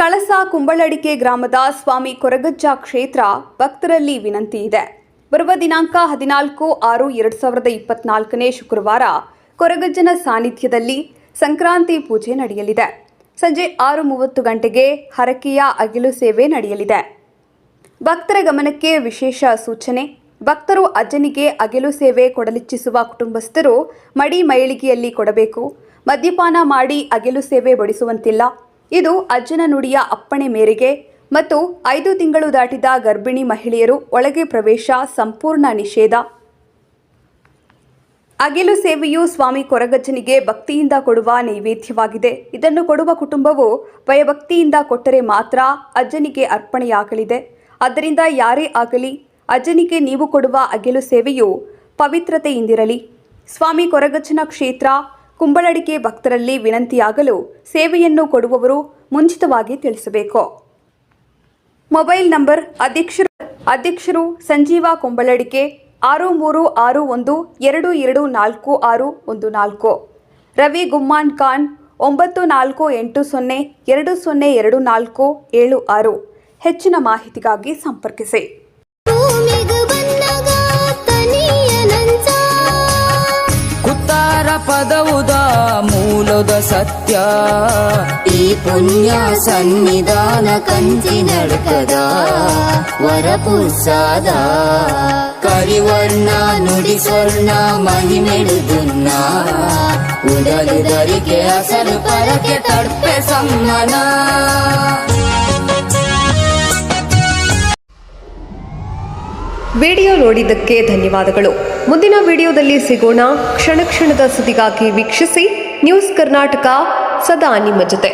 ಕಳಸ ಕುಂಬಳಡಿಕೆ ಗ್ರಾಮದ ಸ್ವಾಮಿ ಕೊರಗಜ್ಜ ಕ್ಷೇತ್ರ ಭಕ್ತರಲ್ಲಿ ವಿನಂತಿ ಇದೆ. ಬರುವ ದಿನಾಂಕ 14/6/2024 ಶುಕ್ರವಾರ ಕೊರಗಜ್ಜನ ಸಾನ್ನಿಧ್ಯದಲ್ಲಿ ಸಂಕ್ರಾಂತಿ ಪೂಜೆ ನಡೆಯಲಿದೆ. ಸಂಜೆ 6:30 ಗಂಟೆಗೆ ಹರಕೆಯ ಅಗಿಲು ಸೇವೆ ನಡೆಯಲಿದೆ. ಭಕ್ತರ ಗಮನಕ್ಕೆ ವಿಶೇಷ ಸೂಚನೆ: ಭಕ್ತರು ಅಜ್ಜನಿಗೆ ಅಗಿಲು ಸೇವೆ ಕೊಡಲಿಚ್ಛಿಸುವ ಕುಟುಂಬಸ್ಥರು ಮಡಿ ಮೈಲಿಗೆಯಲ್ಲಿ ಕೊಡಬೇಕು. ಮದ್ಯಪಾನ ಮಾಡಿ ಅಗಿಲು ಸೇವೆ ಬಡಿಸುವಂತಿಲ್ಲ. ಇದು ಅಜ್ಜನ ನುಡಿಯ ಅಪ್ಪಣೆ ಮೇರೆಗೆ ಮತ್ತು 5 ತಿಂಗಳು ದಾಟಿದ ಗರ್ಭಿಣಿ ಮಹಿಳೆಯರು ಒಳಗೆ ಪ್ರವೇಶ ಸಂಪೂರ್ಣ ನಿಷೇಧ. ಅಗಿಲು ಸೇವೆಯು ಸ್ವಾಮಿ ಕೊರಗಜ್ಜನಿಗೆ ಭಕ್ತಿಯಿಂದ ಕೊಡುವ ನೈವೇದ್ಯವಾಗಿದೆ. ಇದನ್ನು ಕೊಡುವ ಕುಟುಂಬವು ಭಯಭಕ್ತಿಯಿಂದ ಕೊಟ್ಟರೆ ಮಾತ್ರ ಅಜ್ಜನಿಗೆ ಅರ್ಪಣೆಯಾಗಲಿದೆ. ಆದ್ದರಿಂದ ಯಾರೇ ಆಗಲಿ ಅಜ್ಜನಿಗೆ ನೀವು ಕೊಡುವ ಅಗಿಲು ಸೇವೆಯು ಪವಿತ್ರತೆಯಿಂದಿರಲಿ. ಸ್ವಾಮಿ ಕೊರಗಜ್ಜನ ಕ್ಷೇತ್ರ ಕುಂಬಳಡಿಕೆ ಭಕ್ತರಲ್ಲಿ ವಿನಂತಿಯಾಗಲು ಸೇವೆಯನ್ನು ಕೊಡುವವರು ಮುಂಚಿತವಾಗಿ ತಿಳಿಸಬೇಕು. ಮೊಬೈಲ್ ನಂಬರ್: ಅಧ್ಯಕ್ಷರು ಸಂಜೀವ ಕುಂಬಳಡಿಕೆ 6361224614, ರವಿ ಗುಮ್ಮಾನ್ ಖಾನ್ 9480202476. ಹೆಚ್ಚಿನ ಮಾಹಿತಿಗಾಗಿ ಸಂಪರ್ಕಿಸಿ. ಪದವುದ ಮೂಲದ ಸತ್ಯ ಈ ಪುಣ್ಯ ಸನ್ನಿಧಾನ ಕಂಚಿ ನಡ್ಕದ ವರಪುರ್ಸಾದ ಕರಿವರ್ಣ ನುಡಿ ಸ್ವರ್ಣ ಮಹಿಮೆಡುದುನ್ನ ಉಡಲು ಧರಿಕೆ ಅಸಲು ಪರಕೆ ತಡ್ಪೆ ಸಮ್ಮನ. ವಿಡಿಯೋ ನೋಡಿದ್ದಕ್ಕೆ ಧನ್ಯವಾದಗಳು. ಮುಂದಿನ ವಿಡಿಯೋದಲ್ಲಿ ಸಿಗೋಣ. ಕ್ಷಣ ಕ್ಷಣದ ಸುದ್ದಿಗಾಗಿ ವೀಕ್ಷಿಸಿ ನ್ಯೂಸ್ ಕರ್ನಾಟಕ, ಸದಾ ನಿಮ್ಮ ಜೊತೆ.